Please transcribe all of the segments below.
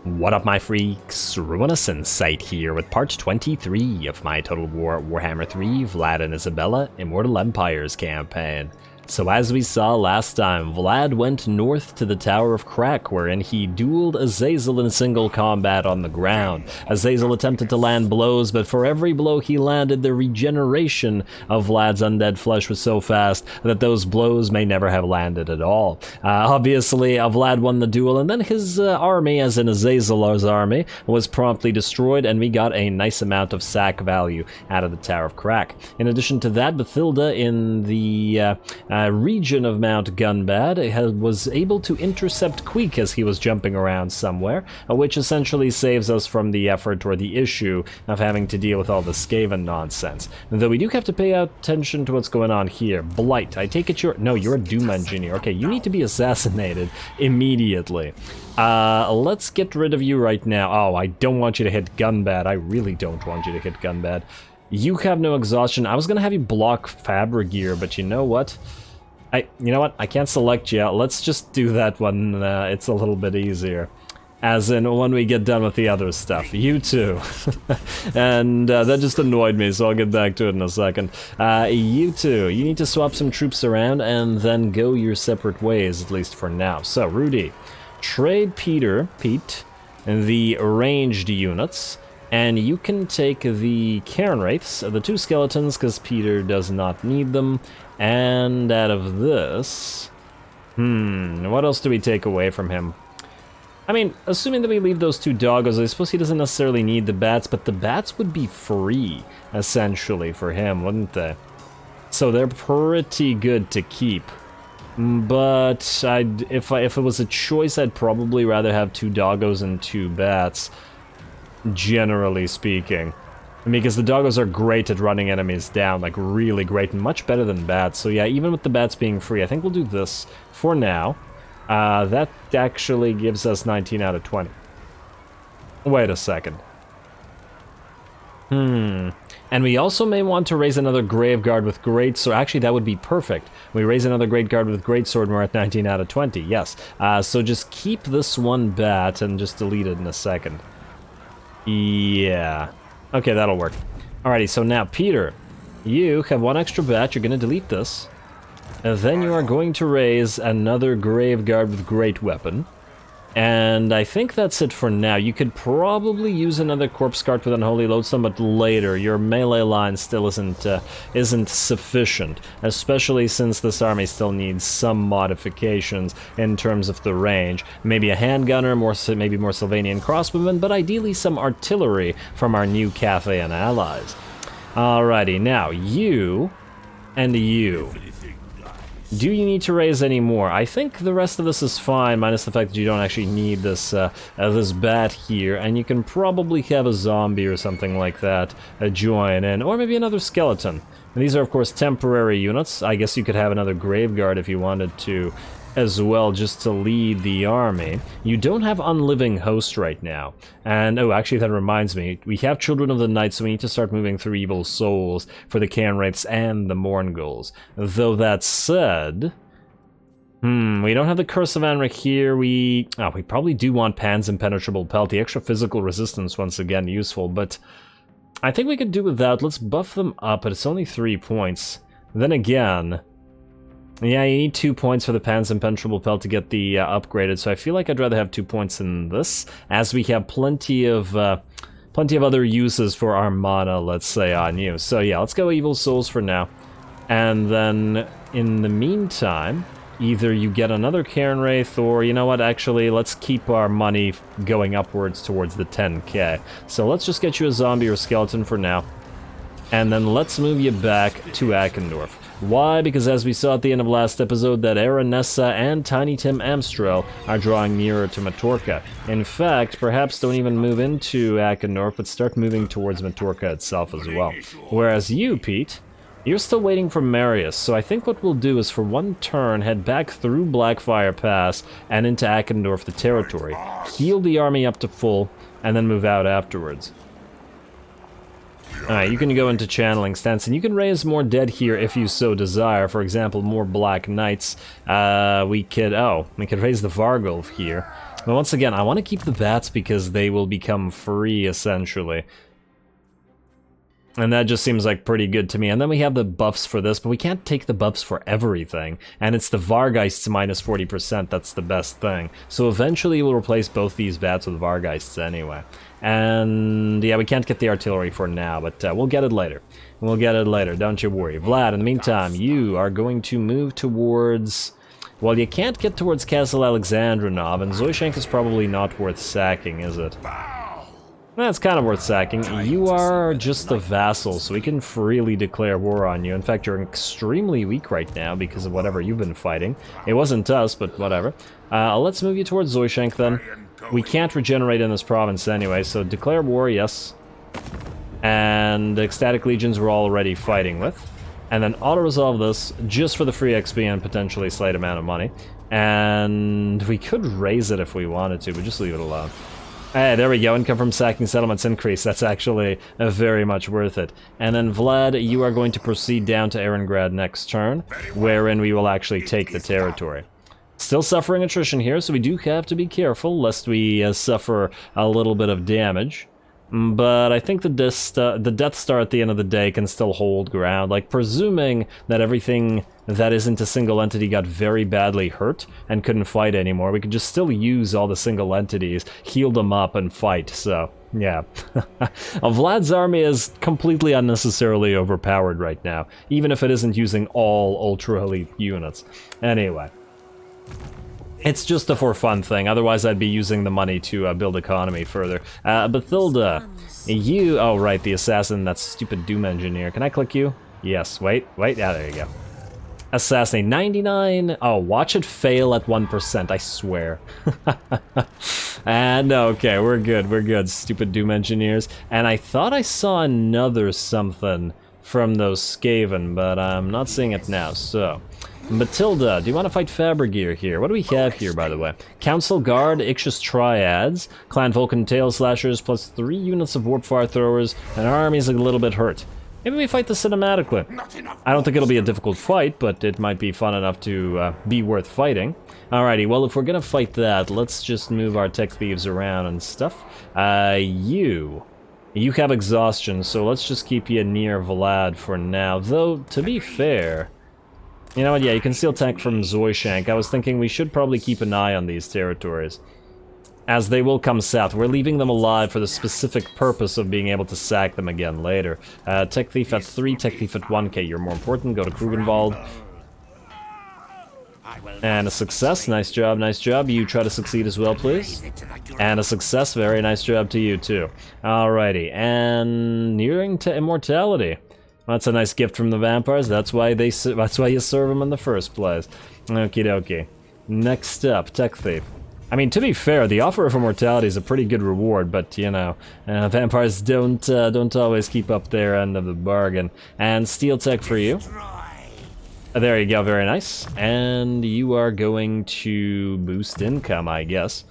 What up, my freaks? RuinusInsight here with part 23 of my Total Warhammer 3 Vlad and Isabella Immortal Empires campaign. So as we saw last time, Vlad went north to the Tower of Crack, wherein he dueled Azazel in single combat on the ground. Azazel attempted to land blows, but for every blow he landed, the regeneration of Vlad's undead flesh was so fast that those blows may never have landed at all. Obviously, Vlad won the duel, and then his army, as in Azazel's army, was promptly destroyed, and we got a nice amount of sack value out of the Tower of Crack. In addition to that, Bathilda in the region of Mount Gunbad was able to intercept Queek as he was jumping around somewhere, which essentially saves us from the effort or the issue of having to deal with all the Skaven nonsense. Though we do have to pay attention to what's going on here. Blight, I take it you're a Doom Engineer. Okay, you need to be assassinated immediately. Let's get rid of you right now. Oh, I don't want you to hit Gunbad. I really don't want you to hit Gunbad. You have no exhaustion. I was gonna have you block Fabrigear, but you know what? I can't select you. Let's just do that one. It's a little bit easier. As in, when we get done with the other stuff. You too. And that just annoyed me, so I'll get back to it in a second. You too. You need to swap some troops around and then go your separate ways, at least for now. So, Rudy, trade Pete, the ranged units. And you can take the Cairn Wraiths, the 2 skeletons, because Peter does not need them. And out of this... what else do we take away from him? I mean, assuming that we leave those 2 doggos, I suppose he doesn't necessarily need the bats, but the bats would be free, essentially, for him, wouldn't they? So they're pretty good to keep. But if it was a choice, I'd probably rather have 2 doggos and 2 bats. Generally speaking. Because the doggos are great at running enemies down, like really great, and much better than bats. So yeah, even with the bats being free, I think we'll do this for now. That actually gives us 19 out of 20. Wait a second. And we also may want to raise another Graveguard with Greatsword. Actually, that would be perfect. We raise another Graveguard with Greatsword and we're at 19 out of 20, yes. So just keep this one bat and just delete it in a second. Yeah. Okay, that'll work. Alrighty, so now, Peter, you have 1 extra bat. You're going to delete this. And then you are going to raise another Graveguard with Great Weapon. And I think that's it for now. You could probably use another Corpse Cart with Unholy Lodestone, but later. Your melee line still isn't sufficient, especially since this army still needs some modifications in terms of the range. Maybe a handgunner, maybe more Sylvanian crossbowmen, but ideally some artillery from our new Cathayan allies. Alrighty, now you and you. Do you need to raise any more? I think the rest of this is fine, minus the fact that you don't actually need this this bat here, and you can probably have a zombie or something like that join in, or maybe another skeleton. And these are, of course, temporary units. I guess you could have another Graveguard if you wanted to as well, just to lead the army. You don't have Unliving Host right now. And, oh, actually, that reminds me. We have Children of the Night, so we need to start moving through Evil Souls for the Cairn Wraiths and the Mourngulls. Though that said... we don't have the Curse of Anric here. We probably do want Pan's Impenetrable Pelt. The extra physical resistance, once again, useful, but I think we could do without. Let's buff them up, but it's only 3 points. Then again... yeah, you need 2 points for the Pan's Impenetrable Pelt to get the upgraded, so I feel like I'd rather have 2 points than this, as we have plenty of other uses for our mana, let's say, on you. So yeah, let's go Evil Souls for now. And then, in the meantime, either you get another Cairn Wraith, or, you know what, actually, let's keep our money going upwards towards the 10k. So let's just get you a zombie or skeleton for now. And then let's move you back to Akendorf. Why? Because as we saw at the end of last episode, that Aranessa and Tiny Tim Amstrel are drawing nearer to Matorka. In fact, perhaps don't even move into Akendorf, but start moving towards Matorka itself as well. Whereas you, Pete, you're still waiting for Marius, so I think what we'll do is for 1 turn, head back through Blackfire Pass and into Akendorf, the territory, heal the army up to full, and then move out afterwards. Alright, you can go into channeling stance, and you can raise more dead here if you so desire. For example, more Black Knights. We could raise the Vargulf here. But once again, I want to keep the bats because they will become free, essentially. And that just seems like pretty good to me. And then we have the buffs for this, but we can't take the buffs for everything. And it's the Vargeists minus 40%, that's the best thing. So eventually we'll replace both these bats with Vargeists anyway. And yeah, we can't get the artillery for now, but we'll get it later. We'll get it later, don't you worry. Vlad, in the meantime, you are going to move towards... Well, you can't get towards Castle Alexandrinov, and Zoishank is probably not worth sacking, is it? That's kind of worth sacking. You are just a vassal, so we can freely declare war on you. In fact, you're extremely weak right now because of whatever you've been fighting. It wasn't us, but whatever. Let's move you towards Zoishank then. We can't regenerate in this province anyway, so declare war, yes. And the Ecstatic Legions we're already fighting with. And then auto-resolve this just for the free XP and potentially slight amount of money. And we could raise it if we wanted to, but just leave it alone. Hey, there we go, income from sacking settlements increase. That's actually very much worth it. And then Vlad, you are going to proceed down to Erengrad next turn, wherein we will actually take the territory. Still suffering attrition here, so we do have to be careful lest we suffer a little bit of damage. But I think the Death Star at the end of the day can still hold ground, like presuming that everything that isn't a single entity got very badly hurt and couldn't fight anymore. We could just still use all the single entities, heal them up, and fight, so yeah. Vlad's army is completely unnecessarily overpowered right now, even if it isn't using all ultra-elite units. Anyway. It's just a for fun thing, otherwise I'd be using the money to build economy further. Bathilda, you... Oh, right, the assassin, that stupid Doom Engineer. Can I click you? Yes, wait, yeah, there you go. Assassinate 99... Oh, watch it fail at 1%, I swear. And okay, we're good, stupid Doom Engineers. And I thought I saw another something from those Skaven, but I'm not seeing it now, so... Matilda, do you want to fight Fabrigir here? What do we have here, by the way? Council Guard, Ixchus Triads, Clan Vulcan Tail Slashers, plus 3 units of Warp Fire Throwers, and our army's a little bit hurt. Maybe we fight this cinematically. I don't think it'll be a difficult fight, but it might be fun enough to be worth fighting. Alrighty, well, if we're gonna fight that, let's just move our tech thieves around and stuff. You have exhaustion, so let's just keep you near Vlad for now. Though, to be fair... You know what, yeah, you can steal tech from Zoishank. I was thinking we should probably keep an eye on these territories, as they will come south. We're leaving them alive for the specific purpose of being able to sack them again later. Tech Thief at 3, Tech Thief at 1k, you're more important. Go to Krugenwald. And a success, nice job, nice job. You try to succeed as well, please. And a success, very nice job to you too. Alrighty, and nearing to immortality. That's a nice gift from the vampires. That's why you serve them in the first place. Okie dokie. Next up, Tech Thief. I mean, to be fair, the offer of immortality is a pretty good reward, but you know, vampires don't always keep up their end of the bargain. And steel tech for you. There you go, very nice. And you are going to boost income, I guess.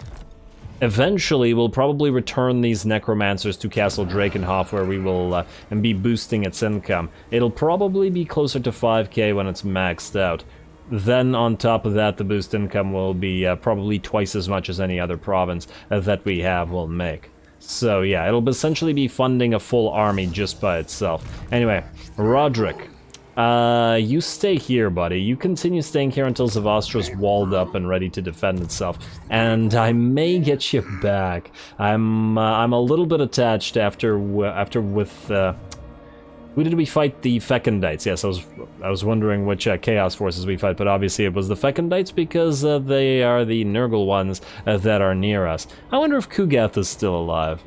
Eventually, we'll probably return these necromancers to Castle Drakenhof, where we will be boosting its income. It'll probably be closer to 5k when it's maxed out. Then, on top of that, the boost income will be probably twice as much as any other province that we have will make. So yeah, it'll essentially be funding a full army just by itself. Anyway, Roderick. You stay here, buddy. You continue staying here until Zavastro's walled up and ready to defend itself. And I may get you back. I'm a little bit attached after with who did we fight? The Fecondites. Yes, I was wondering which Chaos Forces we fight, but obviously it was the Fecondites because they are the Nurgle ones that are near us. I wonder if Kugath is still alive.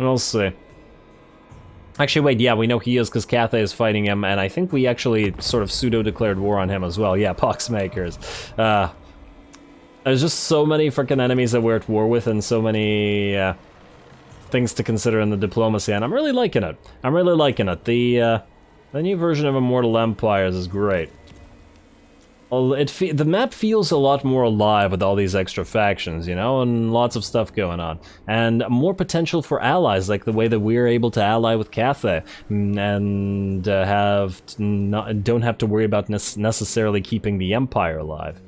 We'll see. Actually, wait, yeah, we know he is because Cathay is fighting him, and I think we actually sort of pseudo-declared war on him as well. Yeah, Poxmakers. There's just so many freaking enemies that we're at war with, and so many things to consider in the diplomacy, and I'm really liking it. I'm really liking it. The new version of Immortal Empires is great. The map feels a lot more alive with all these extra factions, you know, and lots of stuff going on. And more potential for allies, like the way that we're able to ally with Cathay, and don't have to worry about necessarily keeping the Empire alive.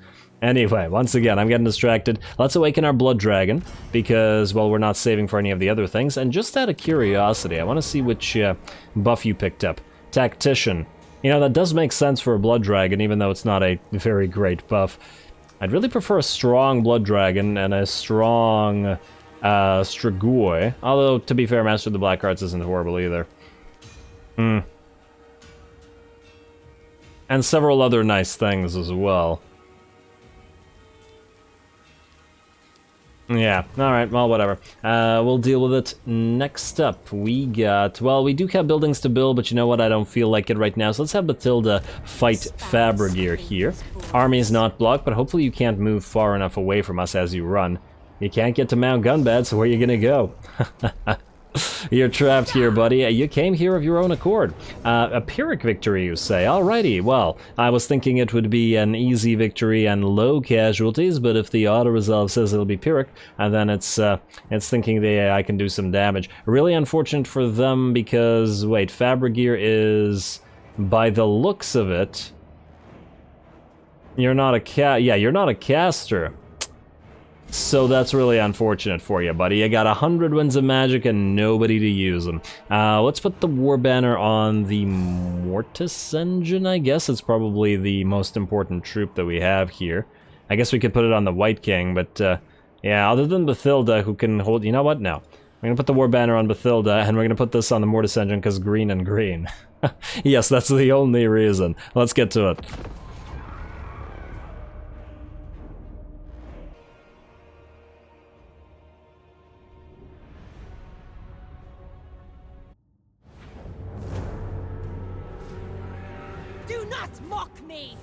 Anyway, once again, I'm getting distracted. Let's awaken our blood dragon, because, well, we're not saving for any of the other things. And just out of curiosity, I want to see which buff you picked up. Tactician. You know, that does make sense for a blood dragon, even though it's not a very great buff. I'd really prefer a strong blood dragon and a strong Strigoi. Although, to be fair, Master of the Black Arts isn't horrible either. And several other nice things as well. Yeah, alright, well, whatever. We'll deal with it. Next up, we got... Well, we do have buildings to build, but you know what? I don't feel like it right now, so let's have Bathilda fight Fabragir here. Army is not blocked, but hopefully you can't move far enough away from us as you run. You can't get to Mount Gunbad, so where are you gonna go? You're trapped here, buddy. You came here of your own accord. A Pyrrhic victory, you say? Alrighty, well, I was thinking it would be an easy victory and low casualties, but if the auto-resolve says it'll be Pyrrhic, and then it's thinking the AI can do some damage. Really unfortunate for them because, wait, Fabragir is, by the looks of it, you're not a you're not a caster. So that's really unfortunate for you, buddy. You got 100 winds of magic and nobody to use them. Let's put the war banner on the Mortis engine, I guess. It's probably the most important troop that we have here. I guess we could put it on the White King, but yeah, other than Bathilda, who can hold... You know what? No. We're going to put the war banner on Bathilda, and we're going to put this on the Mortis engine because green and green. Yes, that's the only reason. Let's get to it. Do not mock me!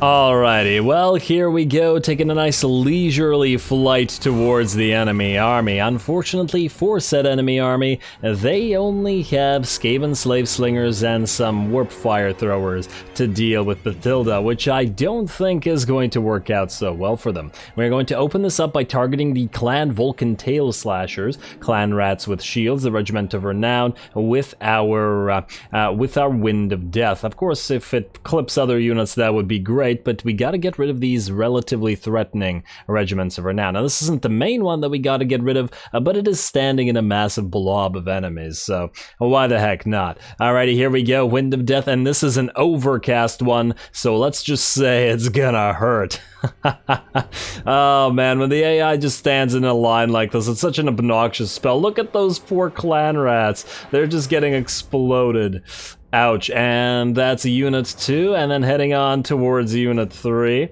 Alrighty, well, here we go, taking a nice leisurely flight towards the enemy army. Unfortunately for said enemy army, they only have Skaven slave slingers and some warp fire throwers to deal with Bathilda, which I don't think is going to work out so well for them. We're going to open this up by targeting the Clan Vulcan Tail Slashers, Clan Rats with Shields, the Regiment of Renown, with our Wind of Death. Of course, if it clips other units, that would be great, but we gotta get rid of these relatively threatening Regiments of Renown. Now, this isn't the main one that we gotta get rid of, but it is standing in a massive blob of enemies, so why the heck not? Alrighty, here we go, Wind of Death, and this is an overcast one, so let's just say it's gonna hurt. Oh man, when the AI just stands in a line like this, it's such an obnoxious spell. Look at those poor clan rats. They're just getting exploded. Ouch, and that's Unit 2, and then heading on towards Unit 3.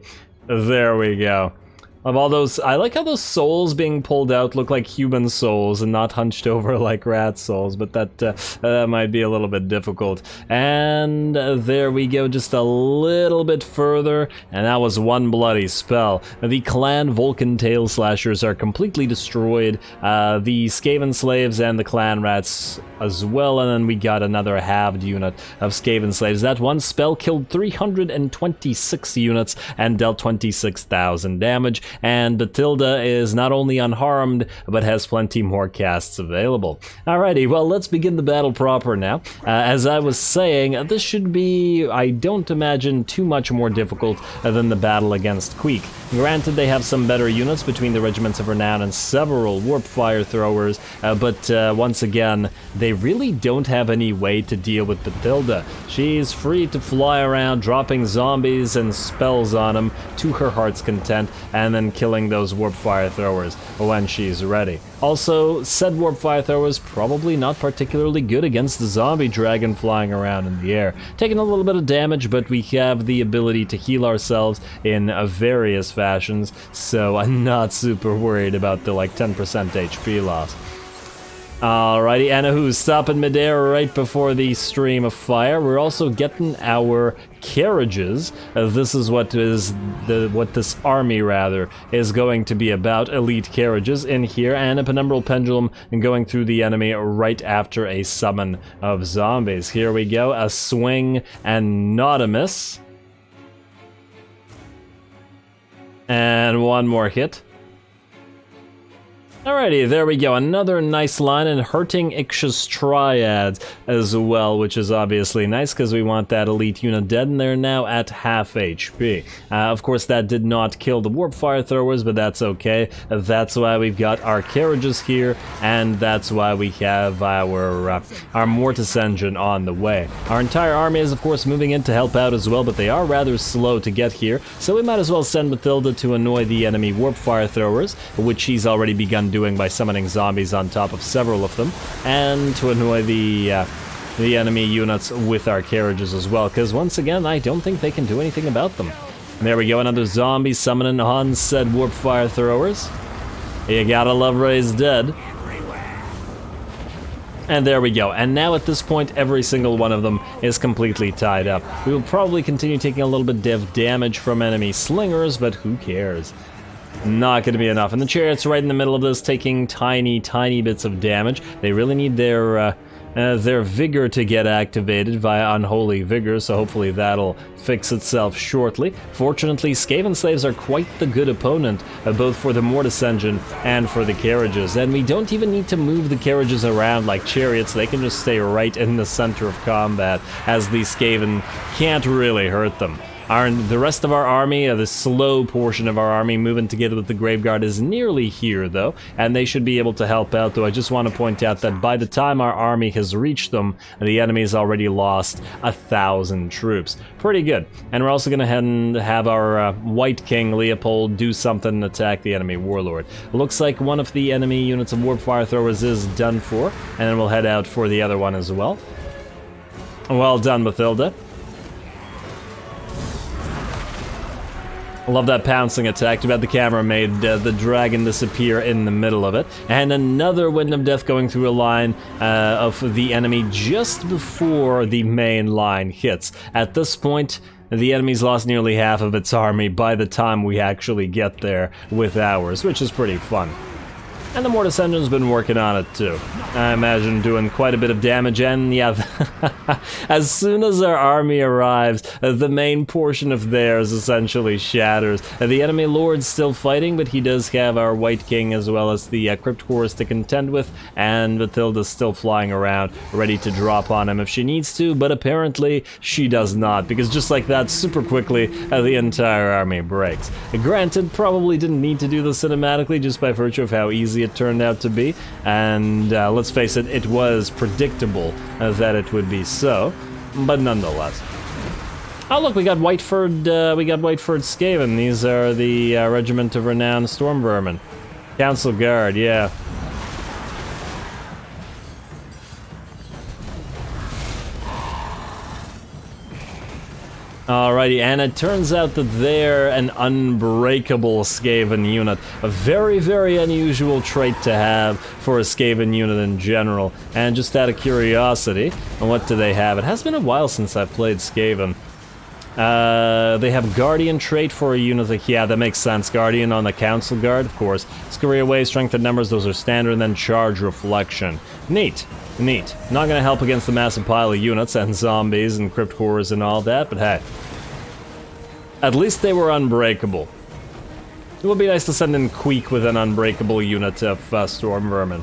There we go. Of all those, I like how those souls being pulled out look like human souls and not hunched over like rat souls, but that might be a little bit difficult. And there we go, just a little bit further, and that was one bloody spell. The Clan Vulcan Tail Slashers are completely destroyed, the Skaven Slaves and the Clan Rats as well, and then we got another halved unit of Skaven Slaves. That one spell killed 326 units and dealt 26,000 damage. And Bathilda is not only unharmed, but has plenty more casts available. Alrighty, well, let's begin the battle proper now. As I was saying, this should be, I don't imagine, too much more difficult than the battle against Queek. Granted, they have some better units between the Regiments of Renown and several warp fire throwers, but once again, they really don't have any way to deal with Bathilda. She's free to fly around, dropping zombies and spells on them to her heart's content, and then killing those warp fire throwers when she's ready. Also, said warp fire throwers probably not particularly good against the zombie dragon flying around in the air. Taking a little bit of damage, but we have the ability to heal ourselves in various fashions, so I'm not super worried about the like 10% HP loss. Alrighty, Anahu stopping midair right before the stream of fire. We're also getting our carriages. This is what this army rather is going to be about. Elite carriages in here, and a penumbral pendulum going through the enemy right after a summon of zombies. Here we go, a swing and not a miss. And one more hit. Alrighty, there we go. Another nice line, and hurting Ixchia's Triads as well, which is obviously nice because we want that elite unit dead, and they're now at half HP. Of course, that did not kill the Warp Fire Throwers, but that's okay. That's why we've got our carriages here, and that's why we have our Mortis Engine on the way. Our entire army is, of course, moving in to help out as well, but they are rather slow to get here, so we might as well send Mathilda to annoy the enemy Warp Fire Throwers, which she's already begun doing by summoning zombies on top of several of them, and to annoy the enemy units with our carriages as well, because once again, I don't think they can do anything about them. And there we go, another zombie summoning on said Warp Fire Throwers. You gotta love Ray's dead. And there we go, and now at this point, every single one of them is completely tied up. We will probably continue taking a little bit of damage from enemy slingers, but who cares? Not going to be enough. And the Chariot's right in the middle of this, taking tiny bits of damage. They really need their Vigor to get activated via Unholy Vigor, so hopefully that'll fix itself shortly. Fortunately, Skaven Slaves are quite the good opponent, both for the Mortis Engine and for the carriages. And we don't even need to move the carriages around like Chariots. They can just stay right in the center of combat, as the Skaven can't really hurt them. The rest of our army, the slow portion of our army moving together with the Graveguard is nearly here though, and they should be able to help out, though I just want to point out that by the time our army has reached them, the enemy's already lost 1,000 troops. Pretty good. And we're also going to head and have our White King Leopold do something and attack the enemy Warlord. Looks like one of the enemy units of Warp Fire Throwers is done for, and then we'll head out for the other one as well. Well done, Mathilda. Love that pouncing attack. Too bad the camera made the dragon disappear in the middle of it. And another Wind of Death going through a line of the enemy just before the main line hits. At this point, the enemy's lost nearly half of its army by the time we actually get there with ours, which is pretty fun. And the Mortis Engine's been working on it too. I imagine doing quite a bit of damage, and yeah, as soon as our army arrives, the main portion of theirs essentially shatters. The enemy Lord's still fighting, but he does have our White King as well as the Crypt Horse to contend with, and Mathilda's still flying around, ready to drop on him if she needs to, but apparently she does not, because just like that, super quickly, the entire army breaks. Granted, probably didn't need to do this cinematically, just by virtue of how easy it turned out to be, and let's face it, it was predictable that it would be so, but nonetheless. Oh look, we got Whiteford Skaven. These are the Regiment of Renowned Storm Vermin. Council Guard, yeah. Alrighty, and it turns out that they're an unbreakable Skaven unit. A very, very unusual trait to have for a Skaven unit in general. And just out of curiosity, what do they have? It has been a while since I've played Skaven. They have Guardian trait for a unit, like, yeah, that makes sense. Guardian on the Council Guard, of course. Scurry Away, Strength in Numbers, those are standard, and then Charge Reflection. Neat. Neat. Not gonna help against the massive pile of units and zombies and crypt horrors and all that, but hey. At least they were unbreakable. It would be nice to send in Queek with an unbreakable unit of Storm Vermin.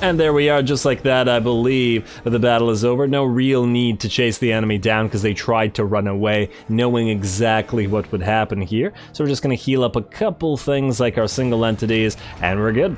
And there we are, just like that, I believe the battle is over. No real need to chase the enemy down because they tried to run away, knowing exactly what would happen here. So we're just gonna heal up a couple things like our single entities, and we're good.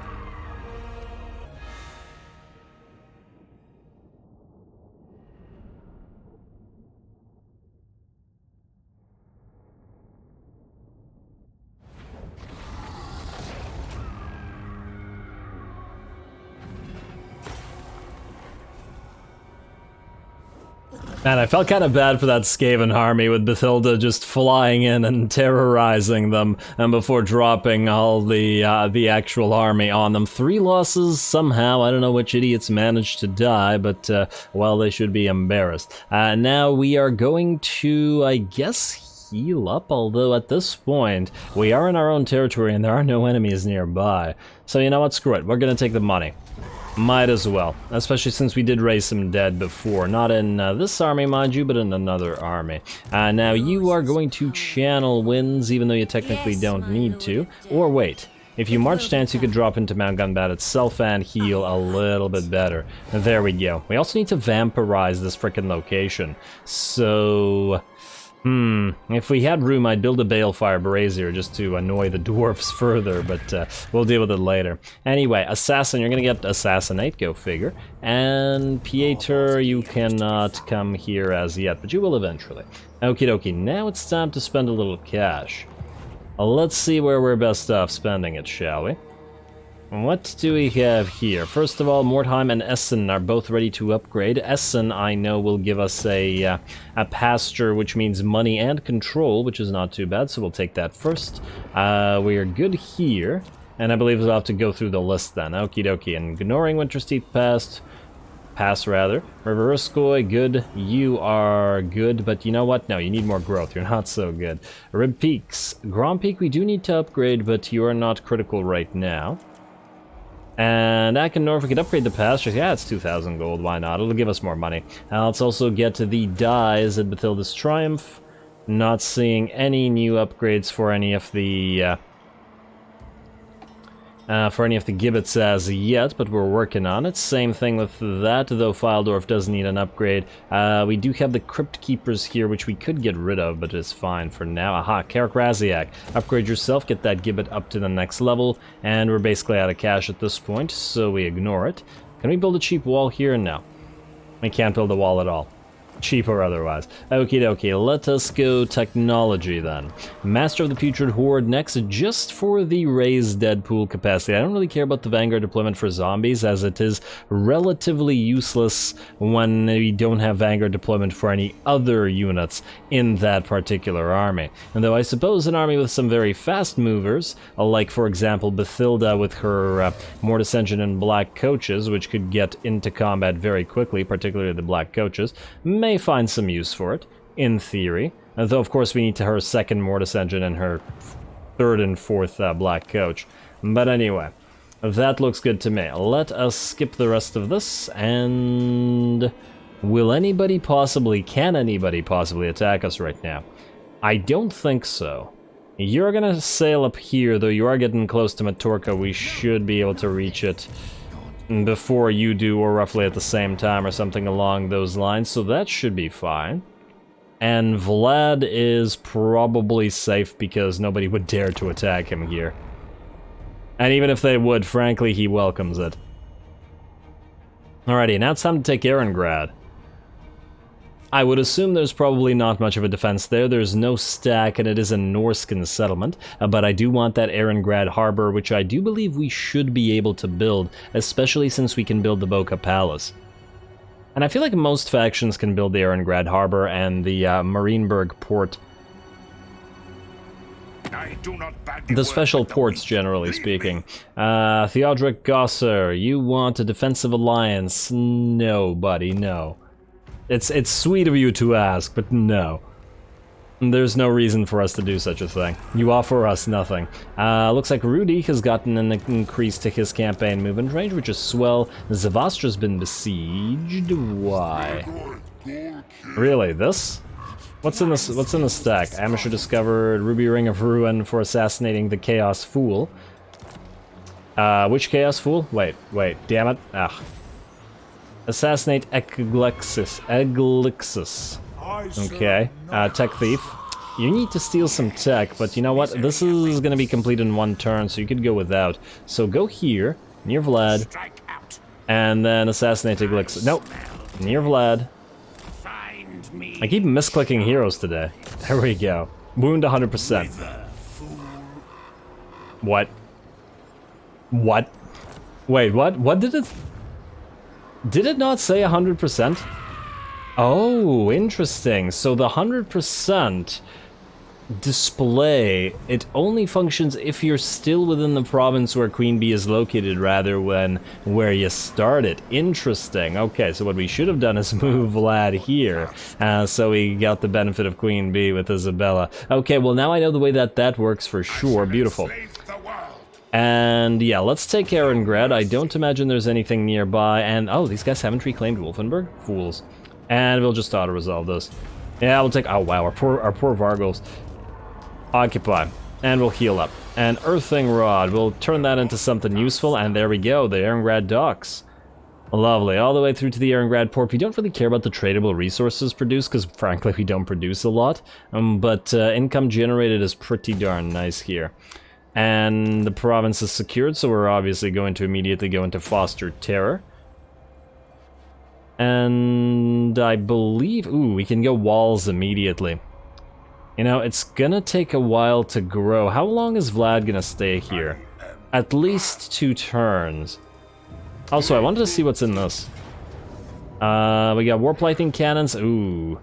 Man, I felt kind of bad for that Skaven army with Bathilda just flying in and terrorizing them, and before dropping all the actual army on them. 3 losses somehow. I don't know which idiots managed to die, but well, they should be embarrassed. Now we are going to, I guess, heal up, although at this point we are in our own territory and there are no enemies nearby. So you know what, screw it, we're gonna take the money. Might as well, especially since we did raise some dead before. Not in this army, mind you, but in another army. Now you are going to channel winds, even though you technically don't need to. Or wait, If you march stance, you could drop into Mount Gunbat itself and heal a little bit better. There we go. We also need to vampirize this frickin' location. So... if we had room, I'd build a Balefire Brazier just to annoy the dwarfs further, but we'll deal with it later. Anyway, Assassin, you're gonna get Assassinate, go figure. And Pieter, you cannot come here as yet, but you will eventually. Okie dokie, now it's time to spend a little cash. Let's see where we're best off spending it, shall we? What do we have here? First of all, Mordheim and Essen are both ready to upgrade. Essen, I know, will give us a pasture, which means money and control, which is not too bad, so we'll take that first. We are good here, and I believe we'll have to go through the list then. Okie dokie. And ignoring Wintersteep pass rather. Riveruskoi, good. You are good, but you know what? No, you need more growth. You're not so good. Rib Peaks. Grand Peak, we do need to upgrade, but you are not critical right now. And Akenor, if we could upgrade the pastures, yeah, it's 2,000 gold, why not? It'll give us more money. Let's also get to the dyes at Bathilda's Triumph. Not seeing any new upgrades for any of the gibbets as yet, but we're working on it. Same thing with that, though Fyldorf does need an upgrade. We do have the Crypt Keepers here, which we could get rid of, but it's fine for now. Aha, Karak Raziak. Upgrade yourself, get that gibbet up to the next level, and we're basically out of cash at this point, so we ignore it. Can we build a cheap wall here? No. We can't build a wall at all. Cheap or otherwise. Okie dokie, let us go technology then. Master of the Putrid Horde next, just for the raised Deadpool capacity. I don't really care about the Vanguard deployment for zombies, as it is relatively useless when we don't have Vanguard deployment for any other units in that particular army. And though I suppose an army with some very fast movers, like for example Bathilda with her Mortis Engine and Black Coaches, which could get into combat very quickly, particularly the Black Coaches, may find some use for it, in theory. Though, of course, we need her second Mortis Engine and her third and fourth Black Coach. But anyway, that looks good to me. Let us skip the rest of this, and... can anybody possibly attack us right now? I don't think so. You're gonna sail up here, though you are getting close to Matorka. We should be able to reach it before you do, or roughly at the same time, or something along those lines, so that should be fine. And Vlad is probably safe because nobody would dare to attack him here. And even if they would, frankly, he welcomes it. Alrighty, now it's time to take Erengrad. I would assume there's probably not much of a defense there. There's no stack, and it is a Norscan settlement. But I do want that Erengrad Harbor, which I do believe we should be able to build, especially since we can build the Boca Palace. And I feel like most factions can build the Erengrad Harbor and the Marienburg Port. The special ports, generally speaking. Theodoric Gosser, you want a defensive alliance? No, buddy, no. It's sweet of you to ask, but no. There's no reason for us to do such a thing. You offer us nothing. Looks like Rudy has gotten an increase to his campaign movement range, which is swell. Zavastra's been besieged. Why? Really, this? What's in this? What's in the stack? Amateur discovered Ruby Ring of Ruin for assassinating the Chaos Fool. Which Chaos Fool? Wait, damn it. Ah. Assassinate Eglixis. Okay. Tech Thief. You need to steal some tech, but you know what? This is going to be complete in one turn, so you could go without. So go here, near Vlad, and then assassinate Eglixis. Nope. Near Vlad. I keep misclicking heroes today. There we go. Wound 100%. What? What? Wait, what? What did it... Did it not say 100%? Oh, interesting. So the 100% display, it only functions if you're still within the province where Queen Bee is located rather than where you started. Interesting. Okay, so what we should have done is move Vlad here, so we got the benefit of Queen Bee with Isabella. Okay, well now I know the way that works for sure. Beautiful. And yeah, let's take Erengrad. I don't imagine there's anything nearby. And oh, these guys haven't reclaimed Wolfenburg? Fools. And we'll just auto-resolve this. Yeah, we'll take... Oh wow, our poor Vargos. Occupy. And we'll heal up. An earthing rod. We'll turn that into something useful, and there we go, the Irongrad docks. Lovely, all the way through to the Irongrad port. We don't really care about the tradable resources produced, because frankly we don't produce a lot. But income generated is pretty darn nice here. And the province is secured, so we're obviously going to immediately go into Foster Terror. And I believe... Ooh, we can go walls immediately. You know, it's gonna take a while to grow. How long is Vlad gonna stay here? At least 2 turns. Also, I wanted to see what's in this. We got Warp Lightning Cannons. Ooh.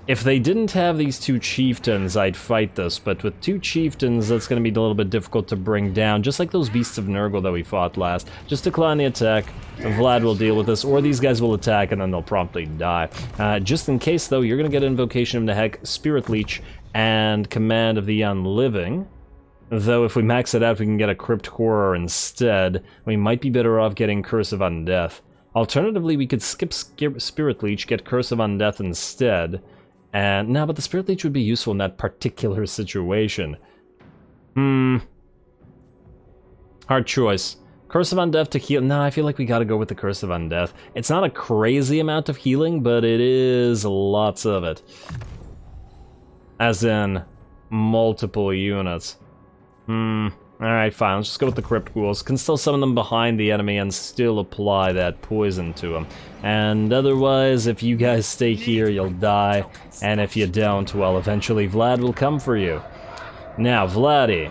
If they didn't have these 2 chieftains, I'd fight this, but with 2 chieftains, that's going to be a little bit difficult to bring down, just like those Beasts of Nurgle that we fought last. Just decline the attack, Vlad will deal with this, or these guys will attack and then they'll promptly die. Just in case, though, you're going to get Invocation of the Heck, Spirit Leech, and Command of the Unliving. Though if we max it out, we can get a Crypt Horror instead. We might be better off getting Curse of Undeath. Alternatively, we could skip Spirit Leech, get Curse of Undeath instead. And no, but the Spirit Leech would be useful in that particular situation. Hard choice. Curse of Undeath to heal. No, I feel like we gotta go with the Curse of Undeath. It's not a crazy amount of healing, but it is lots of it. As in, multiple units. Alright, fine, let's just go with the Crypt Ghouls. Can still summon them behind the enemy and still apply that poison to them. And otherwise, if you guys stay here, you'll die. And if you don't, well, eventually Vlad will come for you. Now, Vladdy.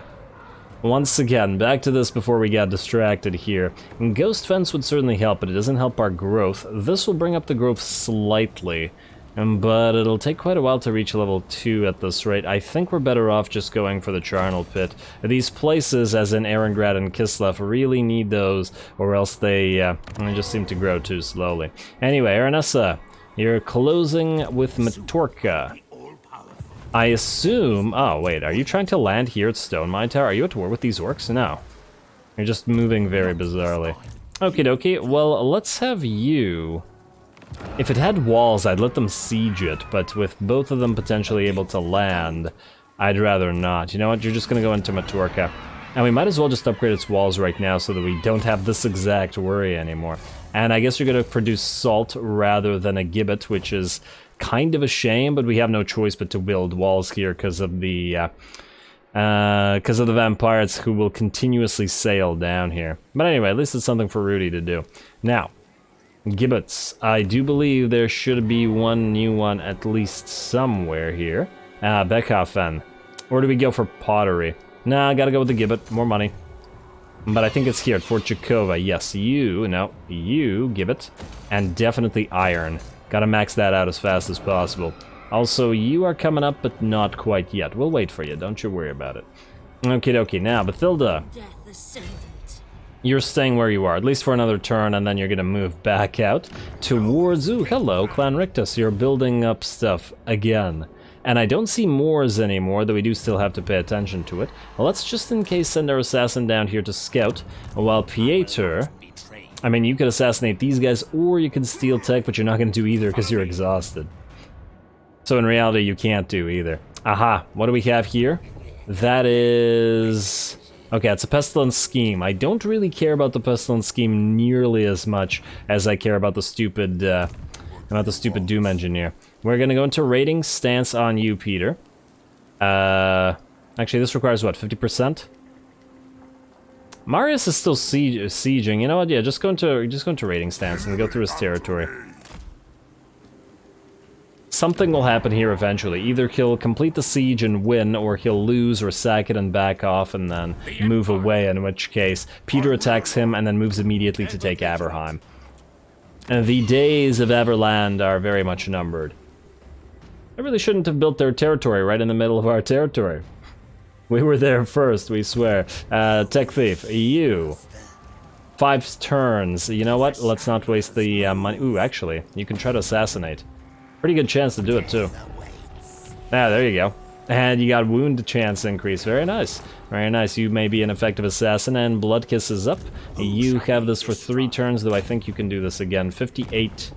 Once again, back to this before we got distracted here. Ghost Fence would certainly help, but it doesn't help our growth. This will bring up the growth slightly. But it'll take quite a while to reach level 2 at this rate. I think we're better off just going for the Charnel Pit. These places, as in Erengrad and Kislev, really need those, or else they just seem to grow too slowly. Anyway, Aranessa, you're closing with Matorka. I assume... Oh, wait, are you trying to land here at Stone Mine Tower? Are you at war with these orcs? No. You're just moving very bizarrely. Okie dokie, well, let's have you... If it had walls, I'd let them siege it, but with both of them potentially able to land, I'd rather not. You know what, you're just gonna go into Matorka. And we might as well just upgrade its walls right now so that we don't have this exact worry anymore. And I guess you're gonna produce salt rather than a gibbet, which is kind of a shame, but we have no choice but to build walls here because of the vampires who will continuously sail down here. But anyway, at least it's something for Rudy to do. Now, gibbets. I do believe there should be one new one at least somewhere here. Beckhofen. Or do we go for pottery? Nah, I gotta go with the gibbet. More money. But I think it's here at Fort Chakova. Yes, you gibbet. And definitely iron. Gotta max that out as fast as possible. Also, you are coming up, but not quite yet. We'll wait for you. Don't you worry about it. Okie dokie. Now, Bathilda. You're staying where you are, at least for another turn, and then you're gonna move back out towards... Ooh, hello, Clan Rictus, you're building up stuff again. And I don't see Moors anymore, though we do still have to pay attention to it. Well, let's just in case send our assassin down here to scout, while Pieter... I mean, you could assassinate these guys, or you could steal tech, but you're not gonna do either because you're exhausted. So in reality, you can't do either. Aha, what do we have here? That is... Okay, it's a Pestilence Scheme. I don't really care about the Pestilence Scheme nearly as much as I care about the stupid Doom Engineer. We're gonna go into raiding stance on you, Peter. Actually, this requires what, 50%? Marius is still sieging. You know what? Yeah, just go into raiding stance and go through his territory. Something will happen here eventually. Either he'll complete the siege and win, or he'll lose or sack it and back off and then move away, in which case Peter attacks him and then moves immediately to take Aberheim. And the days of Everland are very much numbered. I really shouldn't have built their territory right in the middle of our territory. We were there first, we swear. Tech Thief, you. 5 turns. You know what? Let's not waste the money. Ooh, actually, you can try to assassinate. Pretty good chance to do it, too. Ah, there you go. And you got wound chance increase. Very nice. Very nice. You may be an effective assassin, and Bloodkiss is up. You have this for 3 turns, though I think you can do this again. 58.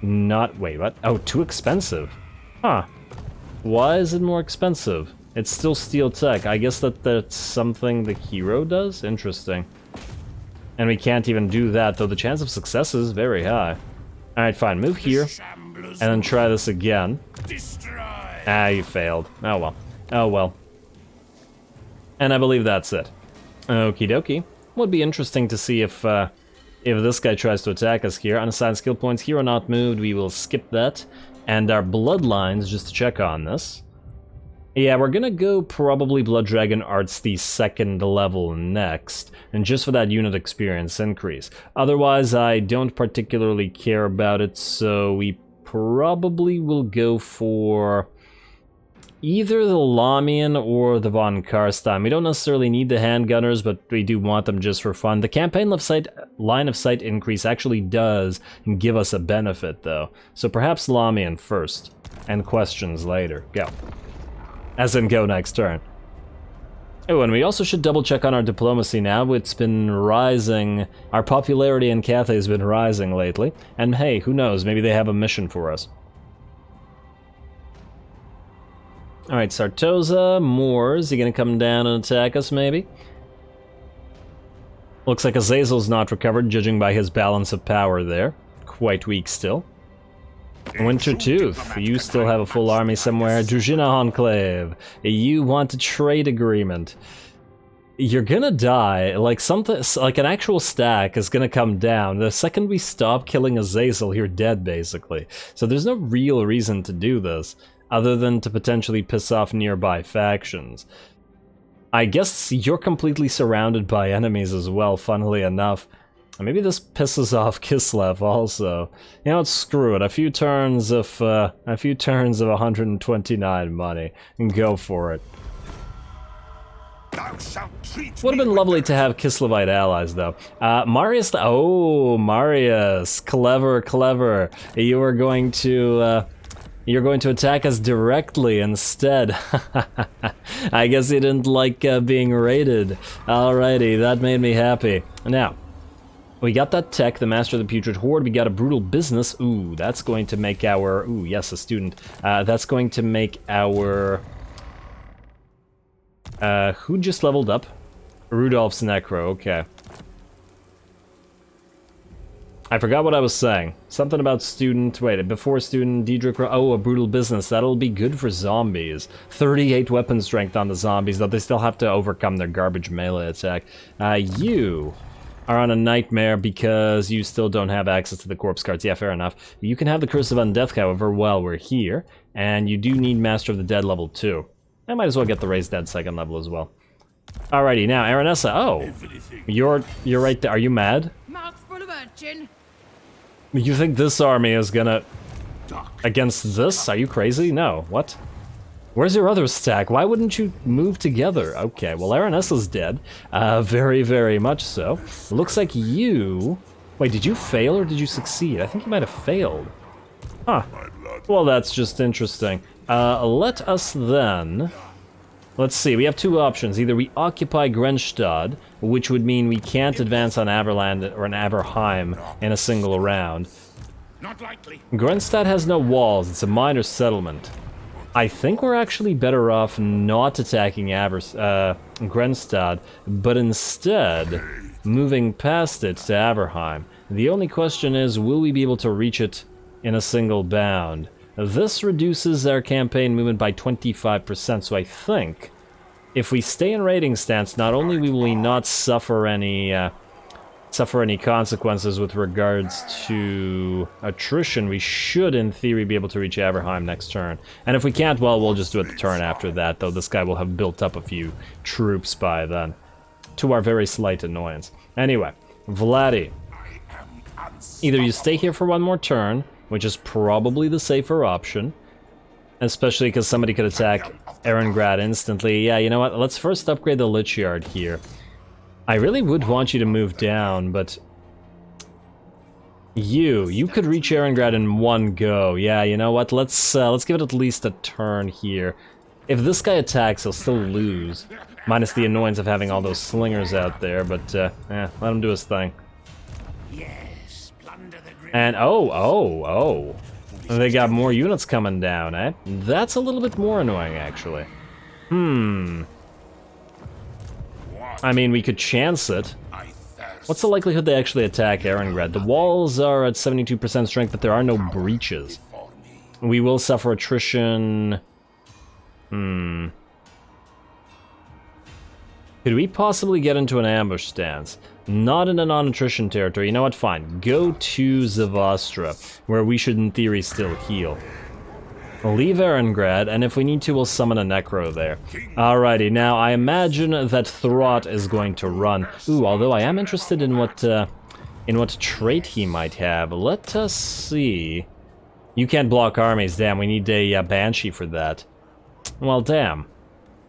Not... Wait, what? Oh, too expensive. Huh. Why is it more expensive? It's still steel tech. I guess that's something the hero does? Interesting. And we can't even do that, though the chance of success is very high. Alright, fine. Move here. And then try this again. Ah, you failed. Oh well. Oh well. And I believe that's it. Okie dokie. Would be interesting to see if this guy tries to attack us here. Unassigned skill points. Hero not moved. We will skip that. And our bloodlines, just to check on this. Yeah, we're gonna go probably Blood Dragon Arts the 2nd level next, and just for that unit experience increase. Otherwise, I don't particularly care about it, so we probably will go for either the Lamian or the von Carstein. We don't necessarily need the handgunners, but we do want them just for fun. The campaign line of sight increase actually does give us a benefit, though. So perhaps Lamian first, and questions later. Go. As in, go next turn. Oh, and we also should double check on our diplomacy now. It's been rising. Our popularity in Cathay has been rising lately. And hey, who knows, maybe they have a mission for us. Alright, Sartosa, Moors, you gonna come down and attack us, maybe? Looks like Azazel's not recovered, judging by his balance of power there. Quite weak still. Wintertooth, you still have a full army somewhere. Druzhina Enclave, you want a trade agreement. You're gonna die, like something, like an actual stack is gonna come down. The second we stop killing Azazel, you're dead, basically. So there's no real reason to do this, other than to potentially piss off nearby factions. I guess you're completely surrounded by enemies as well, funnily enough. Maybe this pisses off Kislev also. You know what, screw it. A few turns of 129 money, and go for it. Would have been lovely to have Kislevite allies, though. Marius, oh, Marius, clever, clever. You're going to attack us directly instead. I guess you didn't like being raided. Alrighty, that made me happy. Now, we got that tech, the Master of the Putrid Horde. We got a brutal business. Ooh, that's going to make our... Ooh, yes, a student. That's going to make our... who just leveled up? Rudolph's Necro, okay. I forgot what I was saying. Something about student... Wait, before student, Diedrich... Oh, a brutal business. That'll be good for zombies. 38 weapon strength on the zombies, though they still have to overcome their garbage melee attack. You are on a nightmare because you still don't have access to the corpse cards. Yeah, fair enough. You can have the Curse of Undeath, however, while we're here. And you do need Master of the Dead level 2. I might as well get the Raised Dead 2nd level as well. Alrighty, now, Aranessa. Oh, you're right there. Are you mad? Mouth full of urchin. You think this army is gonna... Against this? Are you crazy? No. What? Where's your other stack? Why wouldn't you move together? Okay, well, Aranessa's dead. Very, very much so. Looks like you... Wait, did you fail or did you succeed? I think you might have failed. Huh. Well, that's just interesting. Let us then... Let's see, we have two options. Either we occupy Grenstad, which would mean we can't advance on Averland or an Averheim in a single round. Not likely. Grenstad has no walls, it's a minor settlement. I think we're actually better off not attacking Grenstad, but instead moving past it to Averheim. The only question is, will we be able to reach it in a single bound? This reduces our campaign movement by 25%, so I think if we stay in raiding stance, not only will we not suffer any consequences with regards to attrition, we should, in theory, be able to reach Averheim next turn. And if we can't, well, we'll just do it the turn after that, though this guy will have built up a few troops by then, to our very slight annoyance. Anyway, Vladdy, either you stay here for one more turn, which is probably the safer option, especially because somebody could attack Erengrad instantly. Yeah, you know what, let's first upgrade the Lich Yard here. I really would want you to move down, but you could reach Erengrad in one go. Yeah, you know what, let's give it at least a turn here. If this guy attacks, he'll still lose, minus the annoyance of having all those slingers out there, but let him do his thing. And they got more units coming down, eh? That's a little bit more annoying, actually. I mean, we could chance it. I thirst. What's the likelihood they actually attack Erengrad? The walls are at 72% strength, but there are no breaches. For me. We will suffer attrition. Could we possibly get into an ambush stance? Not in a non-attrition territory. You know what? Fine. Go to Zavastra, where we should, in theory, still heal. Leave Erengrad, and if we need to, we'll summon a Necro there. Alrighty, now I imagine that Throt is going to run. Ooh, although I am interested in what trait he might have. Let us see. You can't block armies, damn. We need a Banshee for that. Well, damn.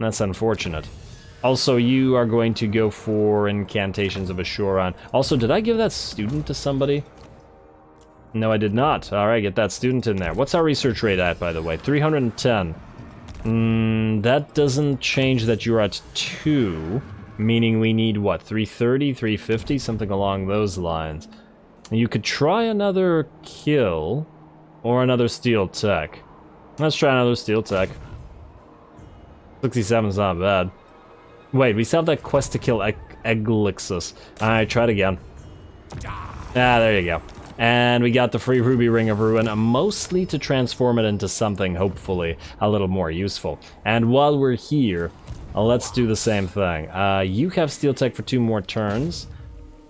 That's unfortunate. Also, you are going to go for Incantations of Assuron. Also, did I give that student to somebody? No, I did not. Alright, get that student in there. What's our research rate at, by the way? 310. That doesn't change that you're at 2. Meaning we need, what, 330, 350? Something along those lines. You could try another kill, or another steel tech. Let's try another steel tech. 67's not bad. Wait, we still have that quest to kill Eglixus. Alright, try it again. Ah, there you go. And we got the free Ruby Ring of Ruin, mostly to transform it into something, hopefully, a little more useful. And while we're here, let's do the same thing. You have Steel Tech for 2 more turns.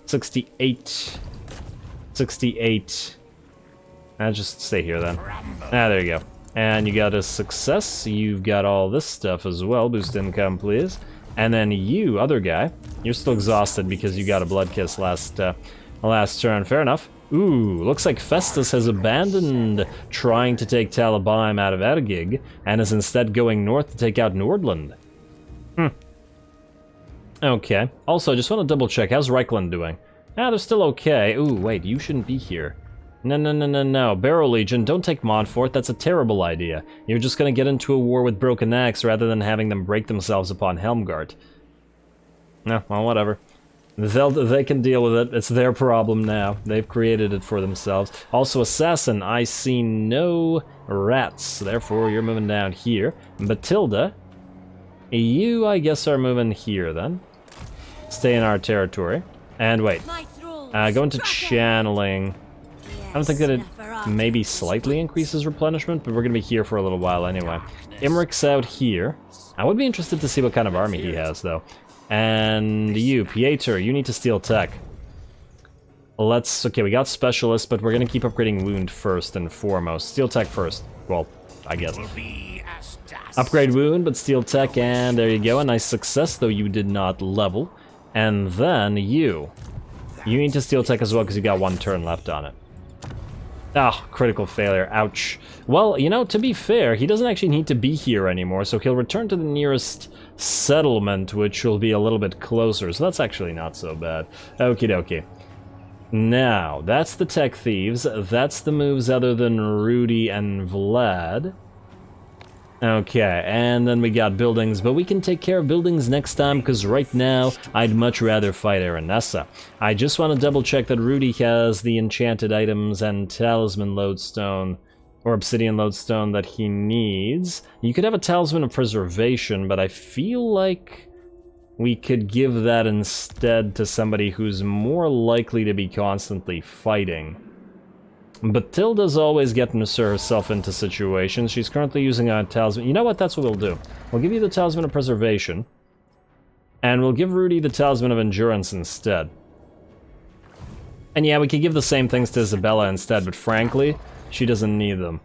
68. 68. Just stay here then. Ah, there you go. And you got a success. You've got all this stuff as well. Boost income, please. And then you, other guy, you're still exhausted because you got a Blood Kiss last turn. Fair enough. Ooh, looks like Festus has abandoned trying to take Talabheim out of Ergig, and is instead going north to take out Nordland. Okay. Also, I just want to double check. How's Reichland doing? Ah, they're still okay. Ooh, wait, you shouldn't be here. No. Barrow Legion, don't take Montfort. That's a terrible idea. You're just gonna get into a war with Broken Axe rather than having them break themselves upon Helmgart. No, well, whatever. They can deal with it. It's their problem now. They've created it for themselves. Also, Assassin, I see no rats. Therefore, you're moving down here. Matilda, you, I guess, are moving here, then. Stay in our territory. And wait. Go into channeling. I don't think that it maybe slightly increases replenishment, but we're going to be here for a little while anyway. Imric's out here. I would be interested to see what kind of army he has, though. And you, Pieter, you need to steal tech. Okay, we got specialist, but we're gonna keep upgrading wound first and foremost. Steel tech first. Well, I guess. Upgrade wound, but steel tech, and there you go. A nice success, though you did not level. And then you need to steal tech as well, because you got 1 turn left on it. Ah, critical failure. Ouch. Well, you know, to be fair, he doesn't actually need to be here anymore, so he'll return to the nearest settlement, which will be a little bit closer, so that's actually not so bad. Okie dokie. Now, that's the tech thieves. That's the moves other than Rudy and Vlad. Okay, and then we got buildings, but we can take care of buildings next time, because right now, I'd much rather fight Aranessa. I just want to double check that Rudy has the enchanted items and talisman lodestone, or obsidian lodestone that he needs. You could have a talisman of preservation, but I feel like we could give that instead to somebody who's more likely to be constantly fighting. But Tilda's always getting herself into situations. She's currently using a talisman. You know what? That's what we'll do. We'll give you the talisman of preservation. And we'll give Rudy the talisman of endurance instead. And yeah, we could give the same things to Isabella instead, but frankly, she doesn't need them.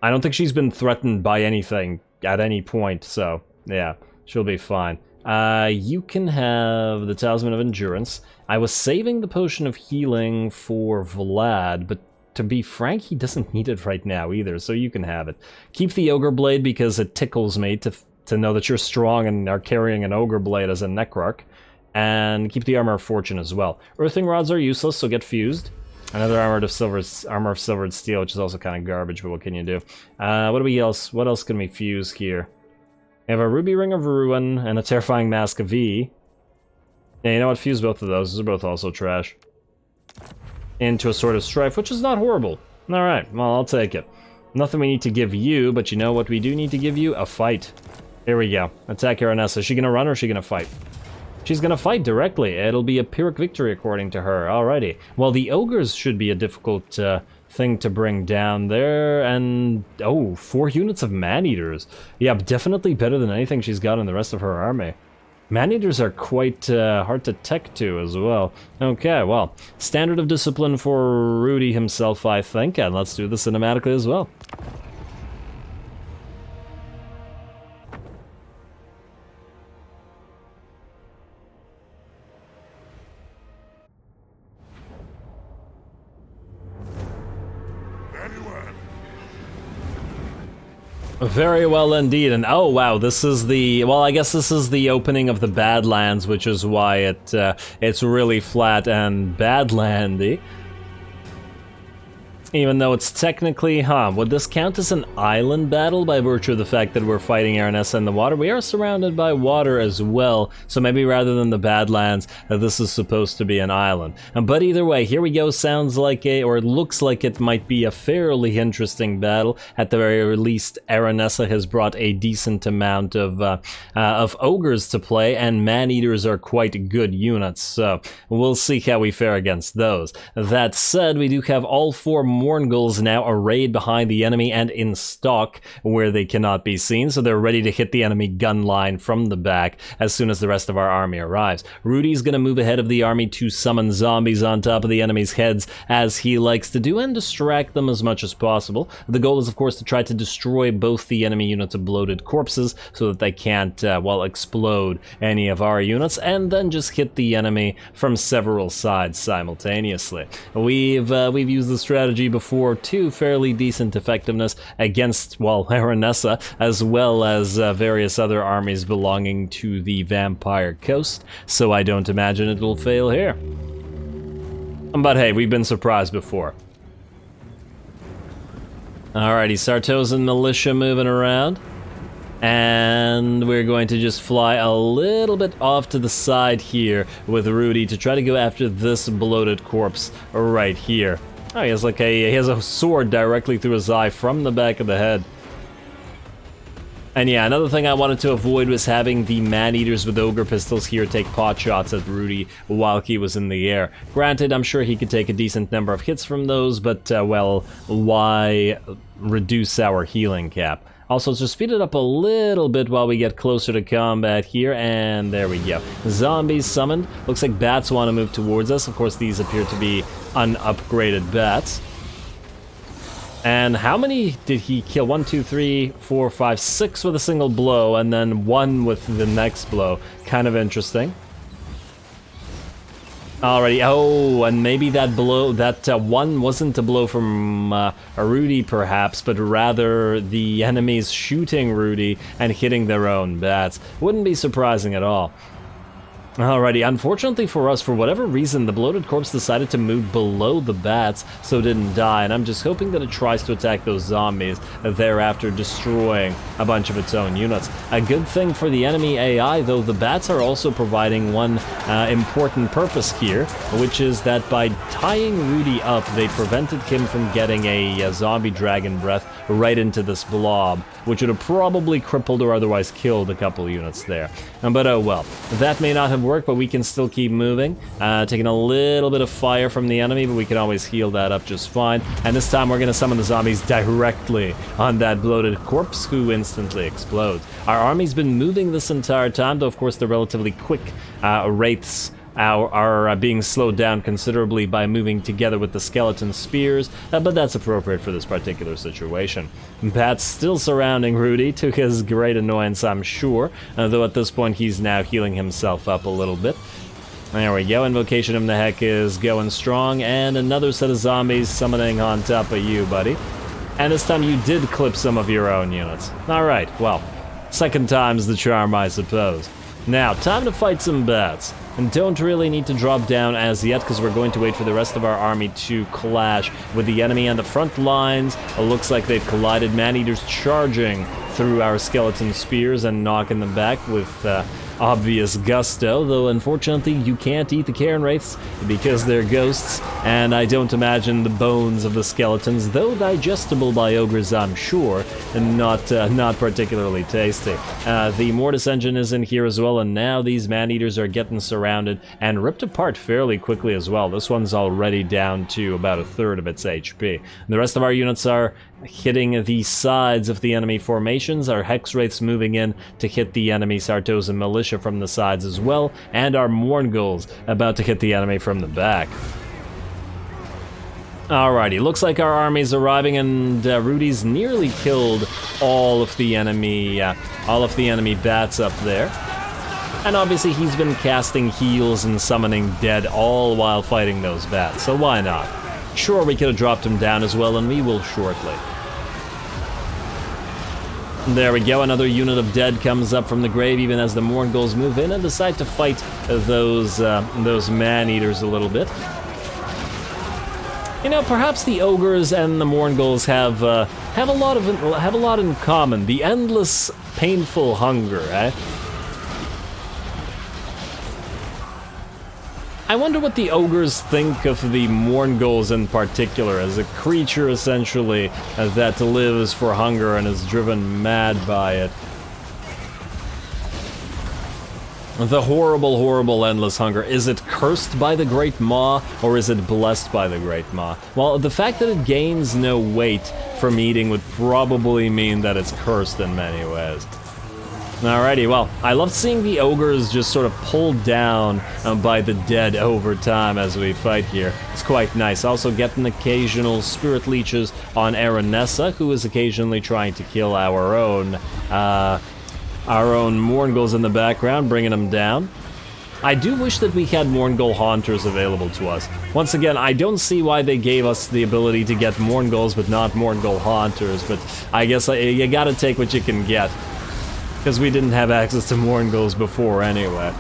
I don't think she's been threatened by anything at any point, so yeah, she'll be fine. You can have the Talisman of Endurance. I was saving the Potion of Healing for Vlad, but to be frank, he doesn't need it right now either, so you can have it. Keep the Ogre Blade because it tickles me to know that you're strong and are carrying an Ogre Blade as a Necrarch. And keep the Armor of Fortune as well. Earthing Rods are useless, so get fused. Another Armor of Silvered Steel, which is also kind of garbage, but what can you do? What else can we fuse here? We have a Ruby Ring of Ruin and a Terrifying Mask of E. Yeah, you know what? Fuse both of those. Those are both also trash. Into a Sword of Strife, which is not horrible. Alright, well, I'll take it. Nothing we need to give you, but you know what we do need to give you? A fight. Here we go. Attack Aranessa. Is she gonna run or is she gonna fight? She's gonna fight directly. It'll be a Pyrrhic victory according to her. Alrighty. Well, the ogres should be a difficult thing to bring down there. And, oh, 4 units of man-eaters. Yeah, definitely better than anything she's got in the rest of her army. Man-eaters are quite hard to tech to as well. Okay, well, standard of discipline for Rudy himself, I think. And let's do this cinematically as well. Very well indeed, and oh wow, this is the, well, I guess this is the opening of the Badlands, which is why it's really flat and badlandy. Even though it's technically, would this count as an island battle by virtue of the fact that we're fighting Aranessa in the water? We are surrounded by water as well, so maybe rather than the Badlands, this is supposed to be an island. But either way, here we go, sounds like or it looks like it might be a fairly interesting battle. At the very least, Aranessa has brought a decent amount of ogres to play, and man-eaters are quite good units, so we'll see how we fare against those. That said, we do have all 4 Mourngulls now arrayed behind the enemy and in stock where they cannot be seen, so they're ready to hit the enemy gun line from the back as soon as the rest of our army arrives. Rudy's gonna move ahead of the army to summon zombies on top of the enemy's heads, as he likes to do, and distract them as much as possible. The goal is, of course, to try to destroy both the enemy units of bloated corpses so that they can't, explode any of our units, and then just hit the enemy from several sides simultaneously. We've used the strategy before to fairly decent effectiveness against, well, Aranessa, as well as various other armies belonging to the Vampire Coast, so I don't imagine it will fail here. But hey, we've been surprised before. Alrighty, Sartosan militia moving around. And we're going to just fly a little bit off to the side here with Rudy to try to go after this bloated corpse right here. Oh, he has he has a sword directly through his eye from the back of the head. And yeah, another thing I wanted to avoid was having the man-eaters with ogre pistols here take pot shots at Rudy while he was in the air. Granted, I'm sure he could take a decent number of hits from those, but, well, why reduce our healing cap? Also, let's just speed it up a little bit while we get closer to combat here, and there we go. Zombies summoned. Looks like bats want to move towards us. Of course, these appear to be unupgraded bats. And how many did he kill? 1, 2, 3, 4, 5, 6 with a single blow, and then 1 with the next blow. Kind of interesting. Alrighty, oh, and maybe that blow, that one wasn't a blow from Rudy perhaps, but rather the enemies shooting Rudy and hitting their own bats. Wouldn't be surprising at all. Alrighty, unfortunately for us, for whatever reason, the bloated corpse decided to move below the bats, so it didn't die, and I'm just hoping that it tries to attack those zombies, thereafter destroying a bunch of its own units. A good thing for the enemy AI, though, the bats are also providing one important purpose here, which is that by tying Rudy up, they prevented him from getting a zombie dragon breath right into this blob, which would have probably crippled or otherwise killed a couple units there. But oh well, that may not have worked, but we can still keep moving. Taking a little bit of fire from the enemy, but we can always heal that up just fine. And this time we're going to summon the zombies directly on that bloated corpse, who instantly explodes. Our army's been moving this entire time, though of course the relatively quick wraiths are being slowed down considerably by moving together with the skeleton spears, but that's appropriate for this particular situation. Bats still surrounding Rudy, to his great annoyance, I'm sure, though at this point he's now healing himself up a little bit. There we go, Invocation of the Heck is going strong, and another set of zombies summoning on top of you, buddy. And this time you did clip some of your own units. Alright, well, second time's the charm, I suppose. Now, time to fight some bats. And don't really need to drop down as yet, because we're going to wait for the rest of our army to clash with the enemy on the front lines. It looks like they've collided. Man-eaters charging through our skeleton spears and knocking them back with obvious gusto, though unfortunately you can't eat the Cairn Wraiths because they're ghosts, and I don't imagine the bones of the skeletons, though digestible by ogres I'm sure, and not particularly tasty. The Mortis engine is in here as well, and now these man-eaters are getting surrounded and ripped apart fairly quickly as well. This one's already down to about a third of its HP. The rest of our units are hitting the sides of the enemy formations, our Hex Wraiths moving in to hit the enemy Sartosa militia from the sides as well, and our Mourngulls about to hit the enemy from the back. Alrighty, looks like our army's arriving, and Rudy's nearly killed all of the enemy bats up there. And obviously he's been casting heals and summoning dead all while fighting those bats, so why not? Sure, we could have dropped him down as well, and we will shortly. There we go, another unit of dead comes up from the grave even as the Mourngulls move in and decide to fight those man-eaters a little bit. You know, perhaps the ogres and the Mourngulls have a lot in common. The endless, painful hunger, eh? I wonder what the ogres think of the Mourngulls in particular, as a creature essentially that lives for hunger and is driven mad by it. The horrible, horrible endless hunger. Is it cursed by the Great Maw, or is it blessed by the Great Maw? Well, the fact that it gains no weight from eating would probably mean that it's cursed in many ways. Alrighty, well, I love seeing the ogres just sort of pulled down by the dead over time as we fight here. It's quite nice. Also getting occasional spirit leeches on Aranessa, who is occasionally trying to kill our own Mourngulls in the background, bringing them down. I do wish that we had Mourngull Haunters available to us. Once again, I don't see why they gave us the ability to get Mourngulls but not Mourngull Haunters, but I guess you gotta take what you can get. Because we didn't have access to Mourngulls before anyway.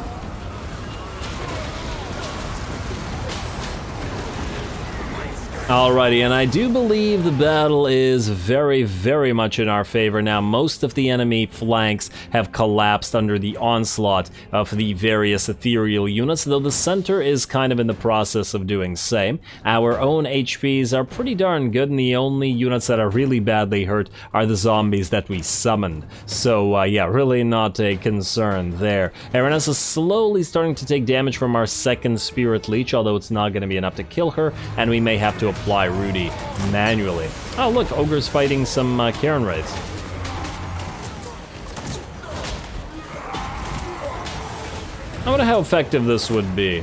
Alrighty, and I do believe the battle is very, very much in our favor now. Most of the enemy flanks have collapsed under the onslaught of the various ethereal units, though the center is kind of in the process of doing same. Our own HPs are pretty darn good, and the only units that are really badly hurt are the zombies that we summoned. So, yeah, really not a concern there. Aranessa is slowly starting to take damage from our second Spirit Leech, although it's not going to be enough to kill her, and we may have to apply Rudy manually. Oh look, ogre's fighting some Cairn Wraiths. I wonder how effective this would be.